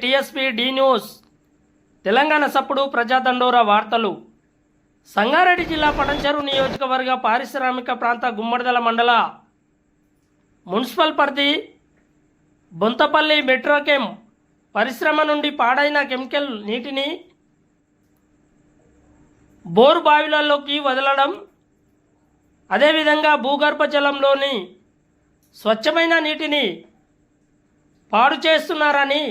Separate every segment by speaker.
Speaker 1: Tsp D news Telangana సప్పుడు ప్రజాదండోరా వార్తలు. సంగారెడ్డి జిల్లా పటంచెరు నియోజకవర్గ పారిశ్రామిక ప్రాంత గుమ్మడిదల మండల మున్సిపల్ పరిధి బొంతపల్లి మెట్రోకెం పరిశ్రమ నుండి పాడైన కెమికల్ నీటిని బోరు బావిలలోకి వదలడం, అదేవిధంగా భూగర్భ జలంలోని స్వచ్ఛమైన నీటిని పాడు చేస్తున్నారని,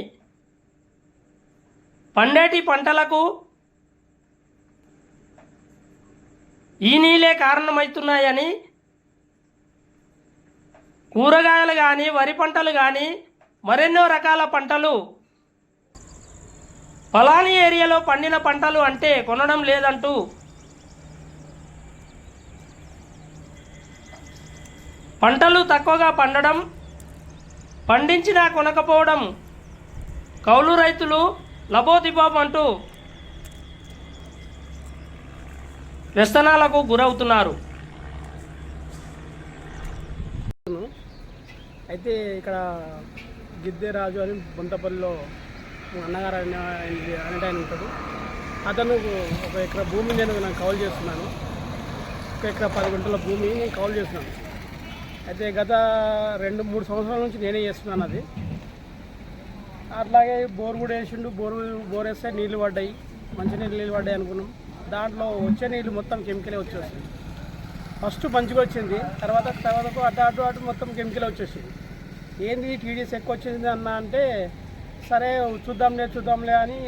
Speaker 1: పండేటి పంటలకు ఈ నీళ్ళే కారణమవుతున్నాయని, కూరగాయలు కానీ వరి పంటలు కానీ మరెన్నో రకాల పంటలు పలాని ఏరియాలో పండిన పంటలు అంటే కొనడం లేదంటూ పంటలు తక్కువగా పండడం, పండించినా కొనకపోవడం, కౌలు రైతులు లబోదిబోం అంటూ వ్యసనాలకు గురవుతున్నారు.
Speaker 2: అయితే ఇక్కడ గిద్దెరాజు అని బొంతపల్లిలో అన్నగారు అనే ఆయన ఉంటాడు. అతను ఒక ఎకరా భూమి నాకు కౌలు చేస్తున్నాను. ఒక ఎకరా 10 గుంటల భూమి నేను కౌలు చేస్తున్నాను. అయితే గత 2-3 సంవత్సరాల నుంచి నేనే చేస్తున్నాను అది. అట్లాగే బోర్ కూడా వేసిండు. బోర్ వేస్తే నీళ్ళు పడ్డాయి, నీళ్ళు పడ్డాయి అనుకున్నాం. దాంట్లో వచ్చే నీళ్ళు మొత్తం కెమికలే వచ్చేస్తుంది. ఫస్ట్ మంచిగా వచ్చింది, తర్వాత అటు మొత్తం కెమికలే వచ్చేసింది. ఏంది టీడీఎస్ ఎక్కువ వచ్చింది అన్న అంటే, సరే చూద్దాంలే అని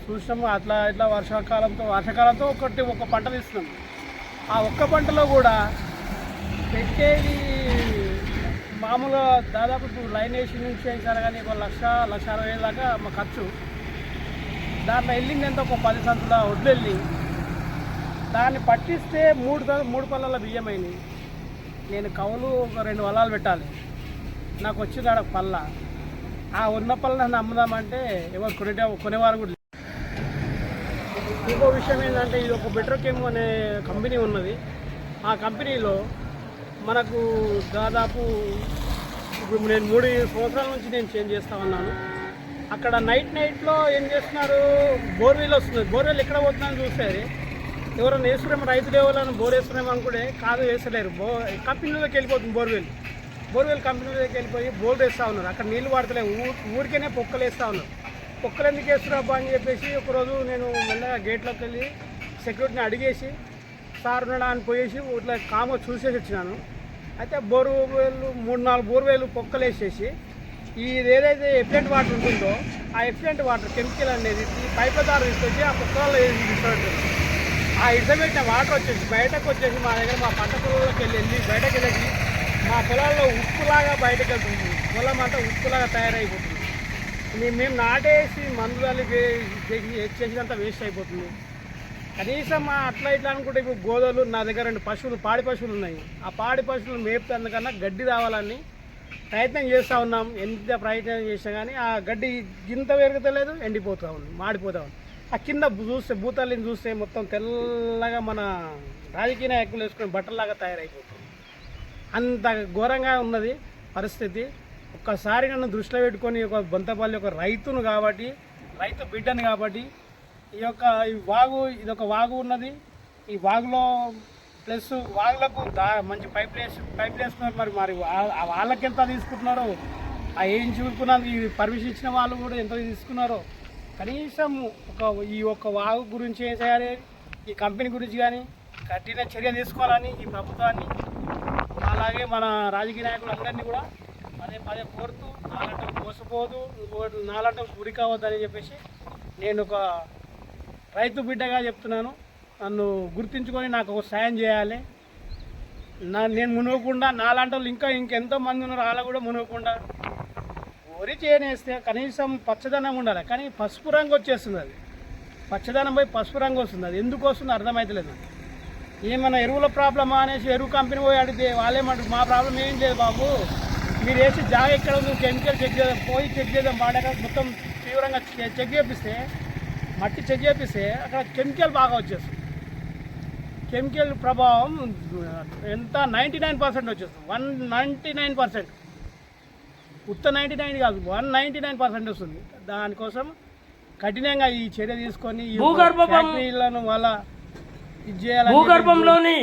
Speaker 2: చూసినాము. ఇట్లా వర్షాకాలంతో ఒక పంట తీస్తున్నాం. ఆ ఒక్క పంటలో కూడా పెట్టేది మామూలుగా దాదాపు లైన్ వేసి నుంచి వేసారు కానీ 1,60,000 దాకా మా ఖర్చు. దాంట్లో వెళ్ళింది ఎంత ఒక 10 సంచుల వడ్లు వెళ్ళి దాన్ని పట్టిస్తే 3 పళ్ళల బియ్యం అయింది. నేను కౌలు ఒక 2 వలాలు పెట్టాలి, నాకు వచ్చింది ఆడ పళ్ళ. ఆ ఉన్న పళ్ళ నన్ను అమ్ముదామంటే ఎవరు కొనేవారు కూడా. ఇంకో విషయం ఏంటంటే, ఇది ఒక మెట్రోకెమ్ అనే కంపెనీ ఉన్నది. ఆ కంపెనీలో మనకు దాదాపు ఇప్పుడు నేను 3 సంవత్సరాల నుంచి నేను చేంజ్ చేస్తూ ఉన్నాను. అక్కడ నైట్లో ఏం చేస్తున్నారు, బోర్వెల్ వస్తుంది. బోర్వెల్ ఎక్కడ పోతుందని చూస్తే ఎవరైనా వేసుకునేమో, రైతులు ఎవరైనా బోర్ వేసుకునేమో అనుకుంటే కాదు, వేసలేరు. కంపెనీలోకి వెళ్ళిపోతుంది బోర్వెల్ కంపెనీలోకి వెళ్ళిపోయి బోర్ వేస్తూ ఉన్నారు. అక్కడ నీళ్ళు పడతలేవు, ఊరికేనే పొక్కలు వేస్తూ ఉన్నారు. పొక్కలు ఎందుకు వేస్తున్నాబ్బా అని చెప్పేసి ఒకరోజు నేను మెల్లగా గేట్లోకి వెళ్ళి సెక్యూరిటీని అడిగేసి, సార్ ఉన్నాడా అని పోయేసి ఇట్లా కామో చూసేసి వచ్చినాను. అయితే బోర్వెల్ 3-4 బోర్వెల్ పొక్కలు వేసేసి ఇది ఏదైతే ఎఫ్లెంట్ వాటర్ ఉంటుందో ఆ ఎఫ్లెంట్ వాటర్ కెమికల్ అనేది పైపుల ద్వారా తీసుకొచ్చి ఆ పొక్కలలో ఇష్టపడుతుంది. ఆ ఇష్టపెట్టిన వాటర్ వచ్చేసి బయటకు వచ్చేసి మా దగ్గర మా పంట పొలంలోకి వెళ్ళి బయటకు వెళ్ళేసి మా పొలాల్లో ఉప్పులాగా బయటకు వెళ్తుంది. పొలం అంతా ఉప్పులాగా తయారైపోతుంది. మేము నాటేసి మందులు చేసినంత వేస్ట్ అయిపోతుంది. కనీసం అట్లా ఇట్లా అనుకుంటే ఇప్పుడు గోదలు నా దగ్గర 2 పశువులు, పాడి పశువులు ఉన్నాయి. ఆ పాడి పశువులు మేపుతందుకన్నా గడ్డి రావాలని ప్రయత్నం చేస్తూ ఉన్నాం. ఎంత ప్రయత్నం చేసినా కానీ ఆ గడ్డి గింత పెరుగుతలేదు, ఎండిపోతూ ఉంది, మాడిపోతూ ఉంది. ఆ కింద చూస్తే భూతల్లిని చూస్తే మొత్తం తెల్లగా మన రాజకీయ నాయకులు వేసుకుని బట్టల్లాగా తయారైపోతుంది. అంత ఘోరంగా ఉన్నది పరిస్థితి. ఒక్కసారి నన్ను దృష్టిలో పెట్టుకొని ఒక బొంతపల్లి ఒక రైతును కాబట్టి, రైతు బిడ్డను కాబట్టి, ఇదొక వాగు ఉన్నది. ఈ వాగులో ప్లస్ వాగులకు మంచి పైప్ వేసుకున్నారు. మరి వాళ్ళకి ఎంత తీసుకుంటున్నారో, ఆ వేయించుకున్నందుకు ఈ పర్మిషన్ ఇచ్చిన వాళ్ళు కూడా ఎంత తీసుకున్నారో, కనీసం ఈ వాగు గురించి ఏం చేయాలి, ఈ కంపెనీ గురించి కానీ కఠిన చర్య తీసుకోవాలని ఈ ప్రభుత్వాన్ని, అలాగే మన రాజకీయ నాయకులందరినీ కూడా పదే కోరుతూ, నాలంటం మోసపోదు, నాలంటం గురి కావద్దని చెప్పేసి నేను ఒక రైతు బిడ్డగా చెప్తున్నాను. నన్ను గుర్తించుకొని నాకు ఒక సాయం చేయాలి. నేను మునగకుండా నాలాంటి వాళ్ళు ఇంకెంతో మంది ఉన్నారు, అలా కూడా మునగకుండా వరి చేయనేస్తే కనీసం పచ్చదనం ఉండాలి. కానీ పసుపు రంగు వచ్చేస్తుంది. అది పచ్చదనం పోయి పసుపు రంగు వస్తుంది. అది ఎందుకు వస్తుందో అర్థమవుతలేదు. ఏమన్నా ఎరువుల ప్రాబ్లమా అనేసి ఎరువు కంపెనీ పోయి అడిగితే వాళ్ళేమంటారు, మా ప్రాబ్లం ఏం లేదు బాబు, మీరు వేసి జాగ ఎక్కడ ఉంది, కెమికల్ చెక్ చేద్దాం వాడాక మొత్తం తీవ్రంగా చెక్ చేపిస్తే, మట్టి చెక్ చేపిస్తే అక్కడ కెమికల్ బాగా వచ్చేస్తుంది. కెమికల్ ప్రభావం ఎంత 99% వచ్చేస్తుంది. 199%. ఉత్త 99 కాదు 199% వస్తుంది. దానికోసం కఠినంగా ఈ చర్య తీసుకొని ఈ ఫ్యాక్టరీలను వాళ్ళ ఇది చేయాలని
Speaker 1: భూగర్భంలోని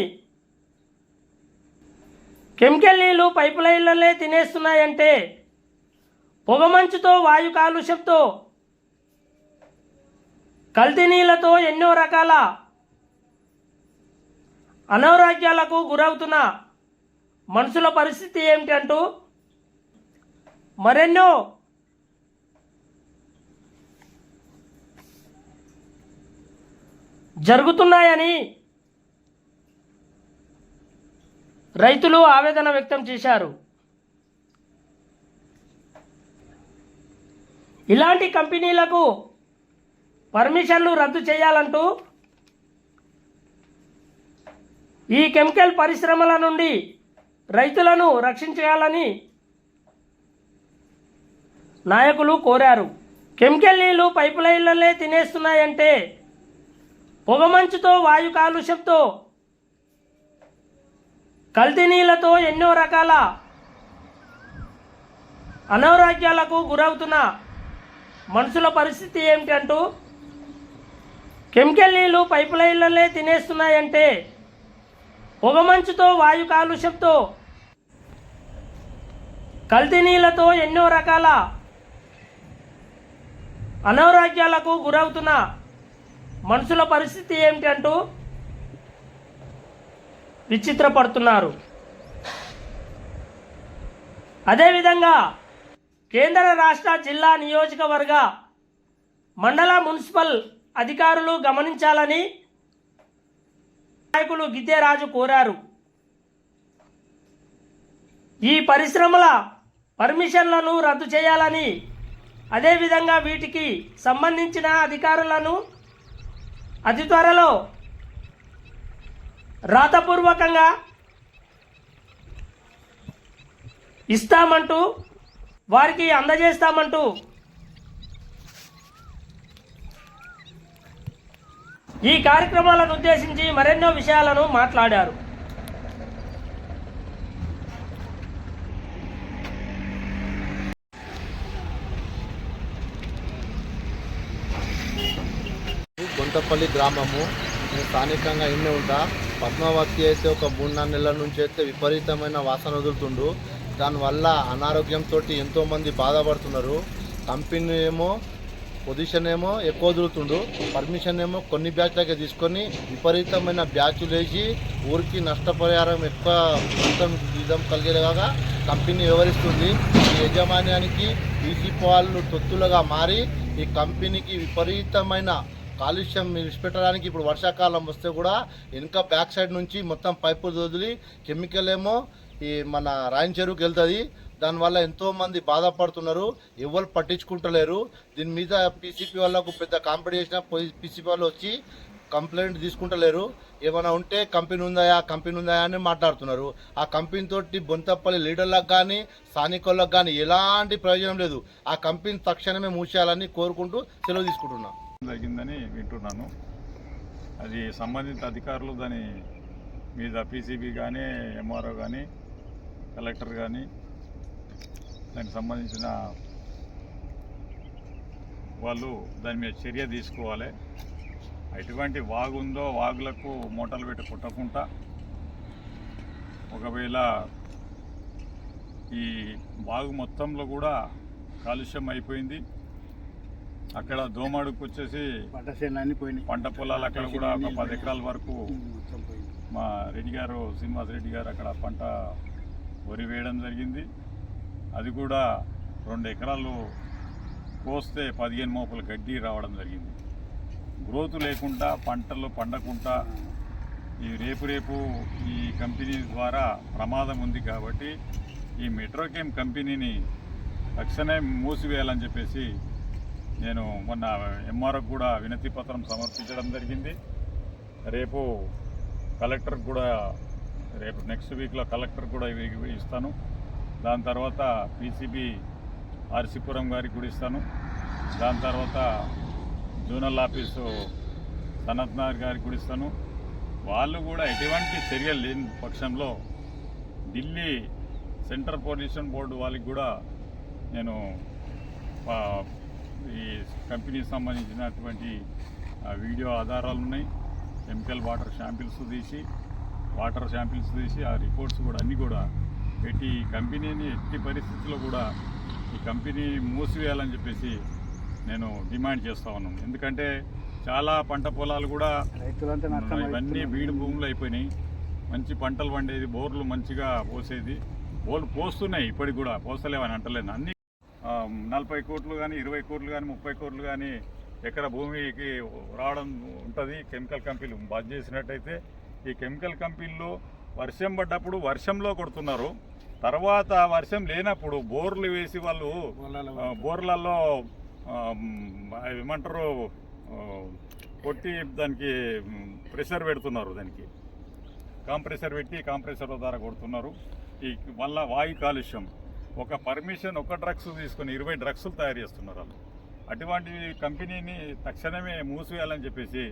Speaker 1: కెమికల్ నీళ్లు పైపు లైన్లనే తినేస్తున్నాయంటే పొగమంచుతో వాయు కాలుష్యంతో కల్తీ నీళ్లతో ఎన్నో రకాల అనారోగ్యాలకు గురవుతున్న మనుషుల పరిస్థితి ఏమిటంటూ మరెన్నో జరుగుతున్నాయని రైతులు ఆవేదన వ్యక్తం చేశారు. ఇలాంటి కంపెనీలకు పర్మిషన్లు రద్దు చేయాలంటూ ఈ కెమికల్ పరిశ్రమల నుండి రైతులను రక్షించాలని నాయకులు కోరారు. కెమికల్ నీళ్లు పైపు లైన్లనే తినేస్తున్నాయంటే పొగమంచుతో వాయు కాలుష్యంతో కల్తీ నీళ్లతో ఎన్నో రకాల అనారోగ్యాలకు గురవుతున్న మనుషుల పరిస్థితి ఏమిటంటూ కెమికల్ నీళ్లు పైపు లైన్లనే తినేస్తున్నాయంటే పొగమంచుతో వాయు కాలుష్యంతో కల్తీ నీళ్లతో ఎన్నో రకాల అనారోగ్యాలకు గురవుతున్న మనుషుల పరిస్థితి ఏమిటంటూ విచిత్రపడుతున్నారు. అదేవిధంగా కేంద్ర రాష్ట్ర జిల్లా నియోజకవర్గ మండల మున్సిపల్ అధికారులు గమనించాలని నాయకులు గిద్దెరాజు కోరారు. ఈ పరిశ్రమల పర్మిషన్లను రద్దు చేయాలని, అదేవిధంగా వీటికి సంబంధించిన అధికారులను అతి త్వరలో రాతపూర్వకంగా ఇస్తామంటూ వారికి అందజేస్తామంటూ ఈ కార్యక్రమాలను ఉద్దేశించి మరెన్నో విషయాలను మాట్లాడారు.
Speaker 3: గుంటపల్లి గ్రామము. నేను స్థానికంగా ఇన్నే ఉంటా. పద్మావతి అయితే ఒక 3-4 నెలల నుంచి అయితే విపరీతమైన వాసన వదులుతుండు. దానివల్ల అనారోగ్యంతో ఎంతోమంది బాధపడుతున్నారు. కంపెనీ ఏమో పొజిషన్ ఏమో ఎక్కువ వదులుతుండు, పర్మిషన్ ఏమో కొన్ని బ్యాచ్లకే తీసుకొని విపరీతమైన బ్యాచ్లు వేసి ఊరికి నష్టపరిహారం ఎక్కువ మొత్తం విధం కలిగేలాగా కంపెనీ వివరిస్తుంది. ఈ యాజమాన్యానికి ఈసీ పాలు తొత్తులుగా మారి ఈ కంపెనీకి విపరీతమైన కాలుష్యం విడిచిపెట్టడానికి ఇప్పుడు వర్షాకాలం వస్తే కూడా వెనుక బ్యాక్ సైడ్ నుంచి మొత్తం పైపులు వదిలి కెమికల్ ఏమో ఈ మన రాయన్ చెరువుకి వెళ్తుంది. దానివల్ల ఎంతోమంది బాధపడుతున్నారు, ఎవరు పట్టించుకుంటలేరు. దీని మీద పీసీపీ వాళ్ళకు పెద్ద కాంపిటీషన్ పీసీపీ వాళ్ళు వచ్చి కంప్లైంట్ తీసుకుంటలేరు. ఏమైనా ఉంటే కంపెనీ ఉందా అని మాట్లాడుతున్నారు. ఆ కంపెనీ తోటి బొంతపల్లి లీడర్లకు కానీ స్థానికులకు కానీ ఎలాంటి ప్రయోజనం లేదు. ఆ కంపెనీ తక్షణమే మూసేయాలని కోరుకుంటూ సెలవు తీసుకుంటున్నాం.
Speaker 4: జరిగిందని వింటున్నాను. అది సంబంధిత అధికారులు దాని మీద పీసీబీ కానీ ఎంఆర్ఓ కానీ కలెక్టర్ కానీ దానికి సంబంధించిన వాళ్ళు దాని మీద చర్య తీసుకోవాలి. ఎటువంటి వాగు ఉందో వాగులకు మూటలు పెట్టి కుట్టకుండా, ఒకవేళ ఈ వాగు మొత్తంలో కూడా కాలుష్యం అయిపోయింది. అక్కడ దోమడుకు వచ్చేసి పంట పొలాలు అక్కడ కూడా ఒక 10 ఎకరాల వరకు మా రెడ్డి గారు శ్రీనివాస్ రెడ్డి గారు అక్కడ పంట వరి వేయడం జరిగింది. అది కూడా 2 ఎకరాలు కోస్తే 15 మోపుల గడ్డి రావడం జరిగింది. గ్రోత్ లేకుండా పంటలు పండకుండా ఈ రేపు ఈ కంపెనీ ద్వారా ప్రమాదం ఉంది. కాబట్టి ఈ మెట్రోకెమ్ కంపెనీని తక్షణమే మూసివేయాలని చెప్పేసి నేను మొన్న ఎంఆర్ఓకి కూడా వినతి పత్రం సమర్పించడం జరిగింది. రేపు కలెక్టర్కి కూడా నెక్స్ట్ వీక్లో కలెక్టర్ కూడా ఇస్తాను. దాని తర్వాత పీసీబీ ఆర్సీపురం గారికి కూడా ఇస్తాను. దాని తర్వాత జోనల్ ఆఫీసు సనత్ నగర్ గారికి కూడా ఇస్తాను. వాళ్ళు కూడా ఎటువంటి చర్యలు లేని పక్షంలో ఢిల్లీ సెంట్రల్ పొల్యూషన్ బోర్డు వాళ్ళకి కూడా నేను ఈ కంపెనీకి సంబంధించినటువంటి వీడియో ఆధారాలు ఉన్నాయి. కెమికల్ వాటర్ శాంపిల్స్ తీసి ఆ రిపోర్ట్స్ కూడా అన్నీ కూడా పెట్టి ఈ కంపెనీని ఎట్టి పరిస్థితుల్లో కూడా ఈ కంపెనీ మూసివేయాలని చెప్పేసి నేను డిమాండ్ చేస్తూ ఉన్నాను. ఎందుకంటే చాలా పంట పొలాలు కూడా ఇవన్నీ బీడు భూములు అయిపోయినాయి. మంచి పంటలు పండేది, బోర్లు మంచిగా పోసేది, బోర్లు పోస్తున్నాయి, ఇప్పటికి కూడా పోస్తలేవని అంటలేదు. అన్ని 40 కోట్లు కానీ 20 కోట్లు కానీ 30 కోట్లు కానీ ఎకర భూమికి రావడం ఉంటుంది. కెమికల్ కంపెనీలు బంద్ చేసినట్టయితే ఈ కెమికల్ కంపెనీలు వర్షం పడ్డప్పుడు వర్షంలో కొడుతున్నారు. తర్వాత వర్షం లేనప్పుడు బోర్లు వేసి వాళ్ళు బోర్లలో ఏమంటారు కొట్టి దానికి ప్రెషర్ పెడుతున్నారు, దానికి కాంప్రెసర్ పెట్టి కాంప్రెసర్ ద్వారా కొడుతున్నారు. ఈ వల్ల వాయు కాలుష్యం, ఒక పర్మిషన్ ఒక డ్రగ్స్ తీసుకొని 20 డ్రగ్స్లు తయారు చేస్తున్నారు వాళ్ళు. అటువంటి కంపెనీని తక్షణమే మూసివేయాలని చెప్పేసి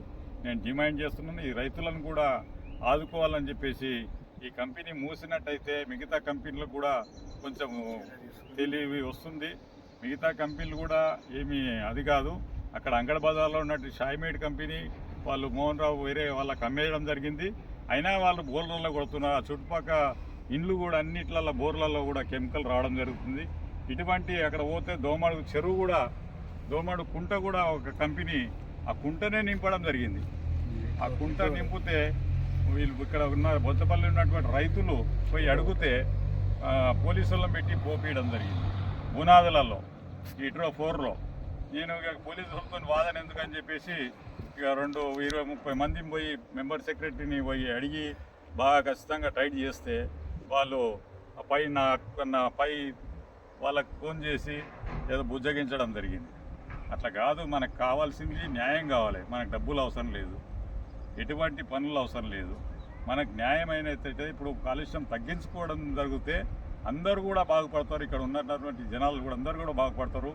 Speaker 4: నేను డిమాండ్ చేస్తున్నాను. ఈ రైతులను కూడా ఆదుకోవాలని చెప్పేసి ఈ కంపెనీ మూసినట్టయితే మిగతా కంపెనీలకు కూడా కొంచెం తెలివి వస్తుంది. మిగతా కంపెనీలు కూడా ఏమీ అది కాదు. అక్కడ అంగడి బజార్లో ఉన్నట్టు షాయిమేడ్ కంపెనీ వాళ్ళు మోహన్ రావు వేరే వాళ్ళకి అమ్మేయడం జరిగింది. అయినా వాళ్ళు బోర్లలో కొడుతున్నారు. చుట్టుపక్కల ఇండ్లు కూడా అన్నిట్లలో బోర్లలో కూడా కెమికల్ రావడం జరుగుతుంది. ఇటువంటి అక్కడ పోతే దోమడు చెరువు కూడా, దోమడు కుంట కూడా ఒక కంపెనీ ఆ కుంటనే నింపడం జరిగింది. ఆ కుంట నింపితే వీళ్ళు ఇక్కడ ఉన్న బొత్తపల్లి ఉన్నటువంటి రైతులు పోయి అడిగితే పోలీసులను పెట్టి పోపీయడం జరిగింది. బునాదులలో ఇట్రో 4లో నేను ఇక పోలీసులతో వాదన ఎందుకని చెప్పేసి ఇక 20-30 మందిని పోయి మెంబర్ సెక్రటరీని పోయి అడిగి బాగా ఖచ్చితంగా టైట్ చేస్తే వాళ్ళు పై వాళ్ళకు ఫోన్ చేసి ఏదో బుజ్జగించడం జరిగింది. అట్లా కాదు, మనకు కావాల్సింది న్యాయం కావాలి. మనకు డబ్బులు అవసరం లేదు, ఎటువంటి పనులు అవసరం లేదు. మనకు న్యాయమైనట్టయితే ఇప్పుడు కాలుష్యం తగ్గించుకోవడం జరిగితే అందరూ కూడా బాగుపడతారు. ఇక్కడ ఉన్నటువంటి జనాలు కూడా అందరూ కూడా బాగుపడతారు.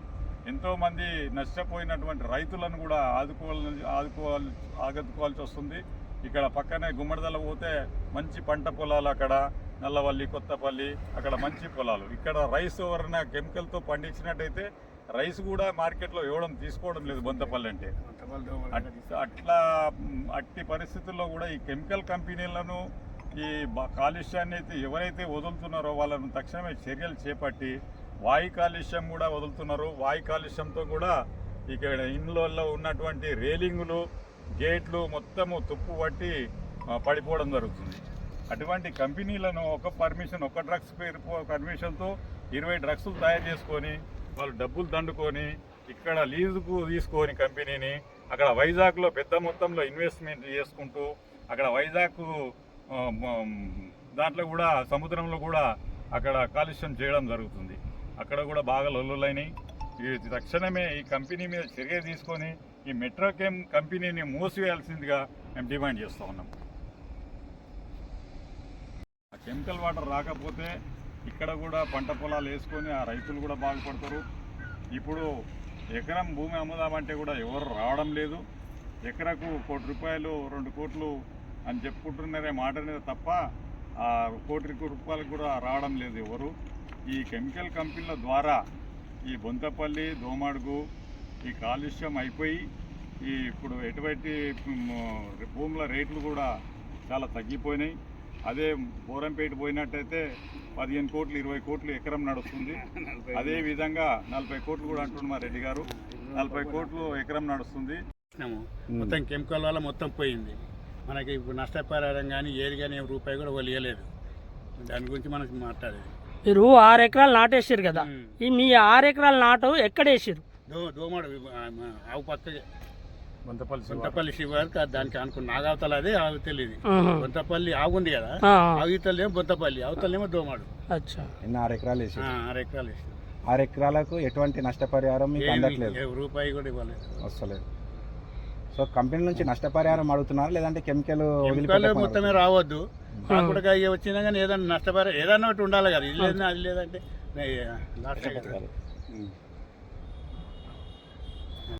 Speaker 4: ఎంతోమంది నష్టపోయినటువంటి రైతులను కూడా ఆదుకోవాల్సి వస్తుంది. ఇక్కడ పక్కనే గుమ్మడిదల పోతే మంచి పంట పొలాలు, అక్కడ నల్లవల్లి, కొత్తపల్లి అక్కడ మంచి పొలాలు. ఇక్కడ రైస్ ఎవరైనా కెమికల్తో పండించినట్టయితే రైస్ కూడా మార్కెట్లో ఇవ్వడం తీసుకోవడం లేదు బొంతపల్లి అంటే. అట్లా అట్టి పరిస్థితుల్లో కూడా ఈ కెమికల్ కంపెనీలను ఈ కాలుష్యాన్ని అయితే ఎవరైతే వదులుతున్నారో వాళ్ళను తక్షణమే చర్యలు చేపట్టి, వాయు కాలుష్యం కూడా వదులుతున్నారు. వాయు కాలుష్యంతో కూడా ఇక్కడ ఇండ్లలో ఉన్నటువంటి రేలింగులు, గేట్లు మొత్తము తుప్పు పట్టి పడిపోవడం జరుగుతుంది. అటువంటి కంపెనీలను ఒక డ్రగ్స్ పర్మిషన్తో 20 డ్రగ్స్లు తయారు చేసుకొని వాళ్ళు డబ్బులు దండుకొని ఇక్కడ లీజుకు తీసుకొని కంపెనీని అక్కడ వైజాగ్లో పెద్ద మొత్తంలో ఇన్వెస్ట్మెంట్ చేసుకుంటూ అక్కడ వైజాగ్ దాంట్లో కూడా సముద్రంలో కూడా అక్కడ కాలుష్యం చేయడం జరుగుతుంది. అక్కడ కూడా బాగా లొల్లులైనాయి. ఈ తక్షణమే ఈ కంపెనీ మీద చర్య తీసుకొని ఈ మెట్రోకెమ్ కంపెనీని మూసివేయాల్సిందిగా మేము డిమాండ్ చేస్తూ ఉన్నాం. ఆ కెమికల్ వాటర్ రాకపోతే ఇక్కడ కూడా పంట పొలాలు వేసుకొని ఆ రైతులు కూడా బాగుపడతారు. ఇప్పుడు ఎకరం భూమి అమ్ముదామంటే కూడా ఎవరు రావడం లేదు. ఎకరకు ₹1 2 కోట్లు అని చెప్పుకుంటున్నారే మాట అనేది తప్ప ఆ ₹1 కూడా రావడం లేదు ఎవరు. ఈ కెమికల్ కంపెనీల ద్వారా ఈ బొంతపల్లి, దోమడుగు ఈ కాలుష్యం అయిపోయి ఇప్పుడు ఎటువంటి భూముల రేట్లు కూడా చాలా తగ్గిపోయినాయి. అదే బోరంపేట పోయినట్టయితే 15 కోట్లు 20 కోట్లు ఎకరం నడుస్తుంది. అదే విధంగా 40 కోట్లు కూడా అంటున్నారు రెడ్డి గారు, 40 కోట్లు ఎకరం నడుస్తుంది.
Speaker 5: మొత్తం కెమికల్ వల్ల మొత్తం పోయింది. మనకి ఇప్పుడు నష్టపరిహారం కానీ ఏది కానీ రూపాయి కూడా వాళ్ళు ఇవ్వలేదు. దాని గురించి మనకి మాట్లాడేది.
Speaker 1: మీరు 6 ఎకరాలు నాటేసారు కదా, ఈ మీ 6 ఎకరాల నాటు ఎక్కడ వేసారు?
Speaker 5: దోమడు ఆవు పక్క బొంతపల్లి శివారు దానికి అనుకున్న నాగవతల అదే అవతల ఇది. బొంతపల్లి ఆవు ఉంది కదా, అవతలేమో బొంతపల్లి, అవతలేమో దోమడు.
Speaker 6: 6 ఎకరాలు వేసి
Speaker 5: 6 ఎకరాలు వేసి
Speaker 6: 6 ఎకరాలకు ఎటువంటి నష్టపరిహారం మీకు అందట్లేదు,
Speaker 5: రూపాయి కూడా ఇవ్వలేదు,
Speaker 6: వస్తలేదు. సో కంపెనీ నుంచి నష్టపరిహారం అడుగుతున్నారు, లేదంటే కెమికల్
Speaker 5: మొత్తమే రావద్దు, కాకుండా వచ్చినా కానీ ఏదైనా నష్టపరిహారం ఏదన్నా ఒకటి ఉండాలి కదా. ఇది లేదంటే అది లేదంటే